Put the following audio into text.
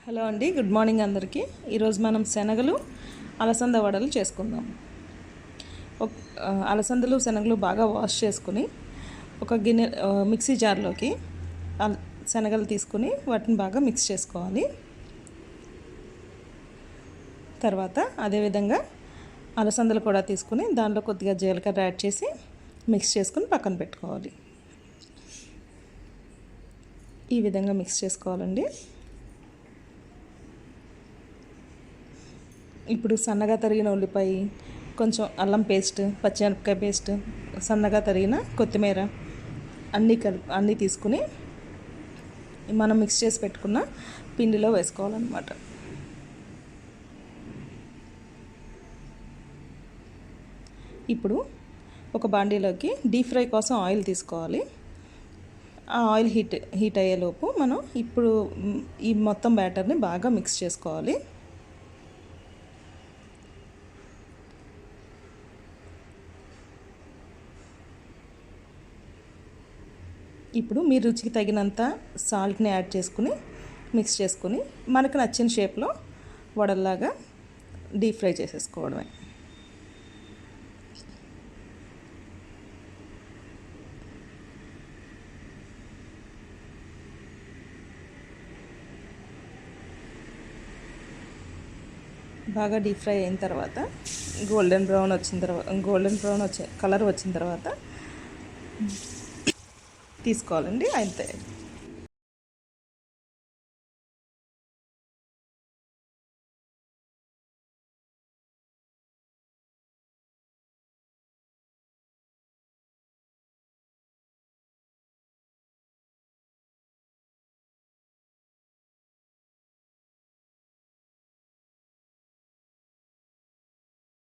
Hello అండి, good morning అందరికీ. ఈరోజు మనం శనగలు అలసంద వడలు చేసుకుందాం. అలసందలు శనగలు బాగా వాష్ చేసుకుని ఒక గిన్నె మిక్సీ జార్లోకి శనగలు తీసుకుని వాటిని బాగా మిక్స్ చేసుకోవాలి. తర్వాత అదేవిధంగా అలసందలు కూడా తీసుకుని దాంట్లో కొద్దిగా జీలకర్ర యాడ్ చేసి మిక్స్ చేసుకుని పక్కన పెట్టుకోవాలి. ఈ విధంగా మిక్స్ చేసుకోవాలండి. ఇప్పుడు సన్నగా తరిగిన ఉల్లిపాయ, కొంచెం అల్లం పేస్ట్, పచ్చిమిరపకాయ పేస్ట్, సన్నగా తరిగిన కొత్తిమీర అన్నీ తీసుకుని మనం మిక్స్ చేసి పెట్టుకున్న పిండిలో వేసుకోవాలన్నమాట. ఇప్పుడు ఒక బాండీలోకి డీప్ ఫ్రై కోసం ఆయిల్ తీసుకోవాలి. ఆ ఆయిల్ హీట్ అయ్యేలోపు మనం ఇప్పుడు ఈ మొత్తం బ్యాటర్ని బాగా మిక్స్ చేసుకోవాలి. ఇప్పుడు మీ రుచికి తగినంత సాల్ట్ని యాడ్ చేసుకుని మిక్స్ చేసుకుని మనకు నచ్చిన షేప్లో వడల్లాగా డీప్ ఫ్రై చేసేసుకోవడమే. బాగా డీప్ ఫ్రై అయిన తర్వాత గోల్డెన్ బ్రౌన్ కలర్ వచ్చిన తర్వాత తీసుకోవాలండి. అయితే